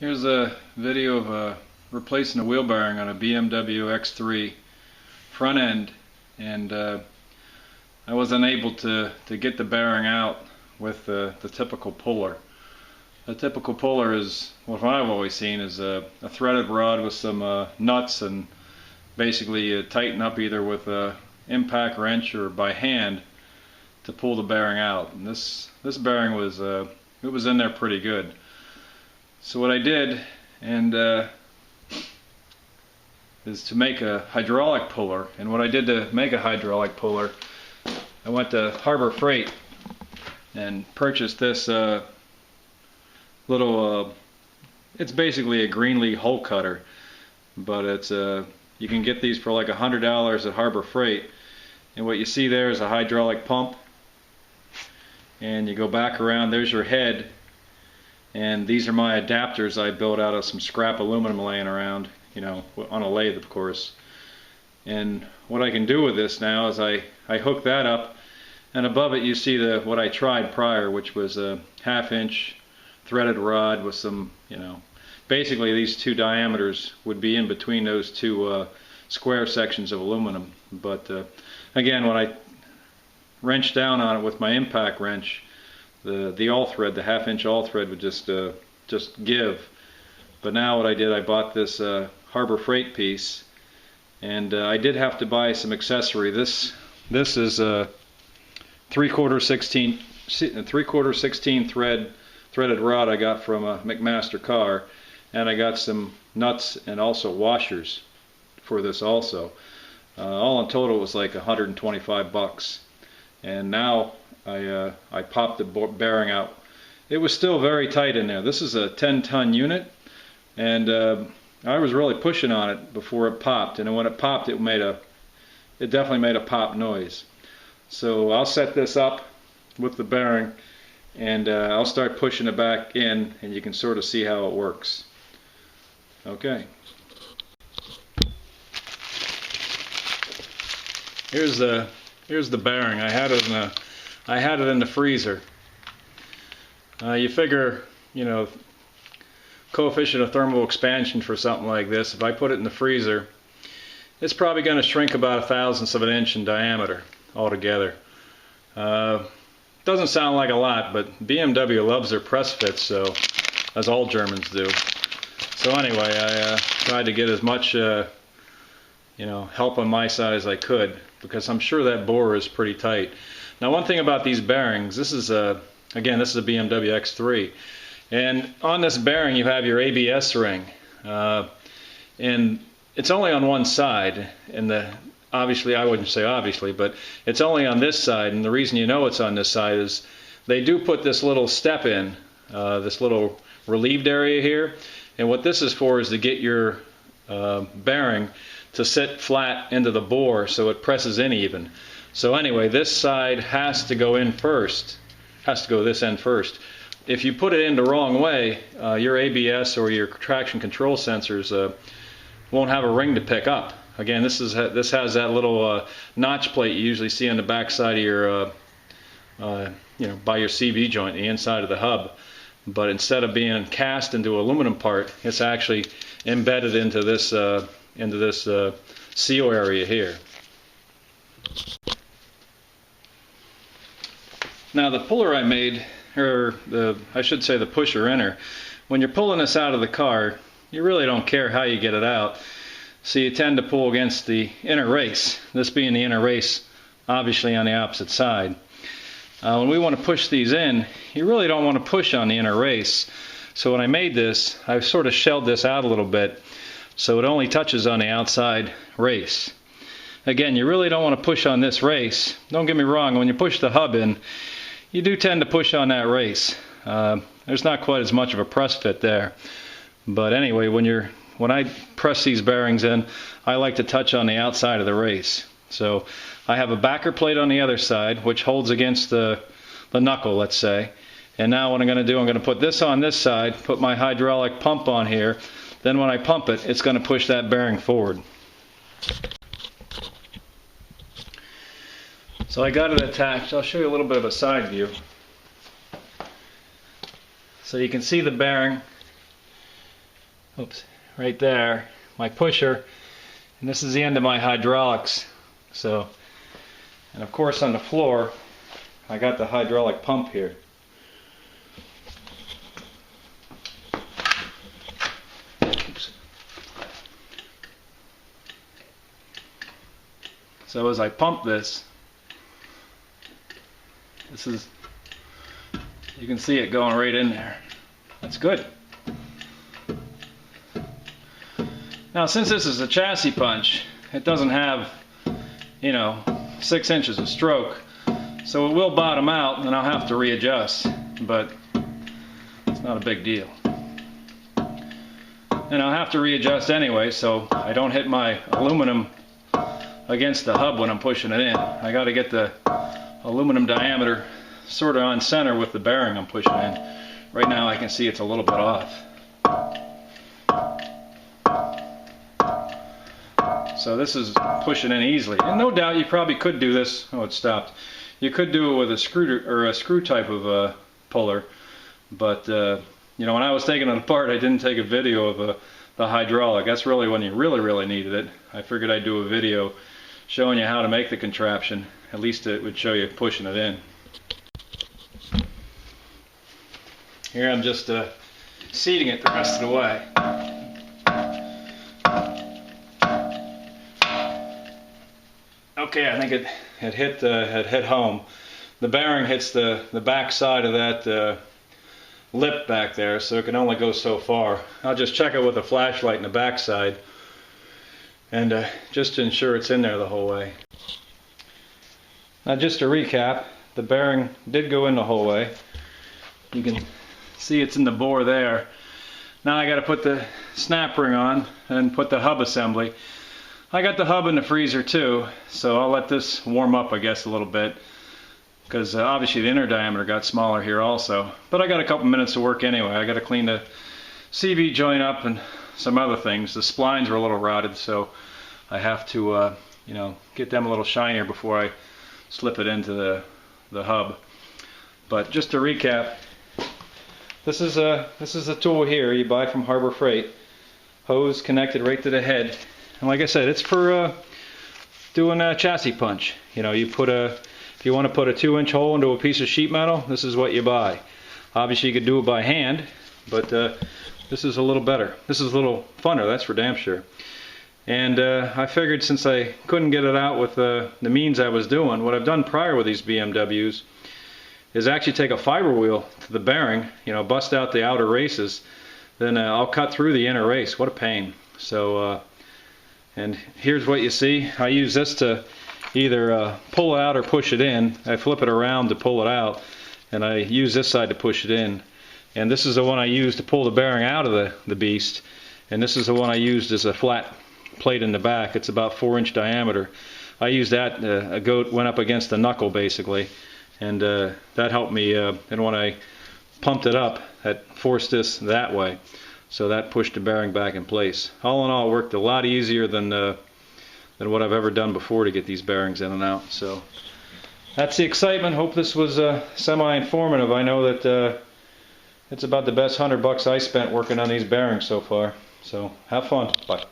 Here's a video of replacing a wheel bearing on a BMW X3 front end, and I was unable to get the bearing out with the typical puller. The typical puller is what I've always seen is a threaded rod with some nuts, and basically you tighten up either with a impact wrench or by hand to pull the bearing out. And this bearing was it was in there pretty good. So what I did is to make a hydraulic puller, and what I did to make a hydraulic puller, I went to Harbor Freight and purchased this little, it's basically a Greenlee hole cutter, but it's you can get these for like $100 at Harbor Freight. And what you see there is a hydraulic pump, and you go back around, there's your head. And these are my adapters I built out of some scrap aluminum laying around, you know, on a lathe, of course. And what I can do with this now is I hook that up, and above it you see what I tried prior, which was a 1/2 inch threaded rod with some, you know, basically these two diameters would be in between those two square sections of aluminum. But again, when I wrenched down on it with my impact wrench, the all thread, the 1/2 inch all thread would just give. But now what I did, I bought this Harbor Freight piece, and I did have to buy some accessory. This is a 3/4 16 threaded rod I got from a McMaster car, and I got some nuts and also washers for this also. All in total it was like $125. And now I popped the bearing out. It was still very tight in there. This is a 10-ton unit, and I was really pushing on it before it popped. And when it popped, it definitely made a pop noise. So I'll set this up with the bearing, and I'll start pushing it back in, and you can sort of see how it works. Okay. Here's the bearing. I had it in the freezer. You figure, you know, coefficient of thermal expansion for something like this, if I put it in the freezer, it's probably going to shrink about 1/1000th of an inch in diameter altogether. Doesn't sound like a lot, but BMW loves their press fits, so, as all Germans do. So anyway, I tried to get as much you know, help on my side as I could, because I'm sure that bore is pretty tight. Now, one thing about these bearings, this is again, this is a BMW X3, and on this bearing you have your ABS ring, and it's only on one side, and obviously, I wouldn't say obviously, but it's only on this side, and the reason you know it's on this side is they do put this little step in, this little relieved area here, and what this is for is to get your bearing to sit flat into the bore so it presses in even. So anyway, this side has to go in first, has to go this end first. If you put it in the wrong way, your ABS or your traction control sensors won't have a ring to pick up. Again, this has that little notch plate you usually see on the back side of your, you know, by your CV joint, the inside of the hub. But instead of being cast into an aluminum part, it's actually embedded into this seal area here. Now the puller I made, or I should say the pusher inner, when you're pulling this out of the car, you really don't care how you get it out. So you tend to pull against the inner race, this being the inner race obviously on the opposite side. When we want to push these in, you really don't want to push on the inner race. So when I made this, I sort of shelled this out a little bit so it only touches on the outside race. Again, you really don't want to push on this race. Don't get me wrong, when you push the hub in, you do tend to push on that race. There's not quite as much of a press fit there. But anyway, when I press these bearings in, I like to touch on the outside of the race. So I have a backer plate on the other side, which holds against the knuckle, let's say. And now what I'm going to do, I'm going to put this on this side, put my hydraulic pump on here. Then when I pump it, it's going to push that bearing forward. So I got it attached. I'll show you a little bit of a side view. So you can see the bearing oops, right there, my pusher, and this is the end of my hydraulics. So, and of course on the floor I got the hydraulic pump here. Oops. So as I pump this, you can see it going right in there. That's good. Now since this is a chassis punch, it doesn't have, 6 inches of stroke, so it will bottom out and I'll have to readjust, but it's not a big deal. And I'll have to readjust anyway so I don't hit my aluminum against the hub when I'm pushing it in. I got to get the aluminum diameter sort of on center with the bearing I'm pushing in. Right now I can see it's a little bit off. So this is pushing in easily. And no doubt you probably could do this. Oh, it stopped. You could do it with a screw or a screw type of puller, but when I was taking it apart, I didn't take a video of the hydraulic. That's really when you really needed it. I figured I'd do a video showing you how to make the contraption. At least it would show you pushing it in. Here I'm just seating it the rest of the way. Okay, I think it had hit home. The bearing hits the back side of that lip back there, so it can only go so far. I'll just check it with a flashlight in the back side, and just to ensure it's in there the whole way. Now just to recap, the bearing did go in the whole way. You can see it's in the bore there. Now I got to put the snap ring on and put the hub assembly. I got the hub in the freezer too, so I'll let this warm up, I guess, a little bit, because obviously the inner diameter got smaller here also. But I got a couple minutes to work anyway. I got to clean the CV joint up and some other things. The splines are a little rotted, so I have to get them a little shinier before I slip it into the hub. But just to recap, this is a tool here you buy from Harbor Freight. Hose connected right to the head. And like I said, it's for doing a chassis punch. If you want to put a 2-inch hole into a piece of sheet metal, this is what you buy. Obviously you could do it by hand, but this is a little better. This is a little funner, that's for damn sure. And I figured since I couldn't get it out with the means I was doing, what I've done prior with these BMWs is actually take a fiber wheel to the bearing, bust out the outer races, then I'll cut through the inner race. What a pain. So and here's what you see. I use this to either pull it out or push it in. I flip it around to pull it out, and I use this side to push it in. And this is the one I use to pull the bearing out of the beast. And this is the one I used as a flat plate in the back. It's about 4-inch diameter. I used that, a goat went up against the knuckle basically, and that helped me. And when I pumped it up, that forced this that way. So that pushed the bearing back in place. All in all, it worked a lot easier than what I've ever done before to get these bearings in and out. So that's the excitement. Hope this was semi-informative. I know that it's about the best $100 I spent working on these bearings so far. So have fun. Bye.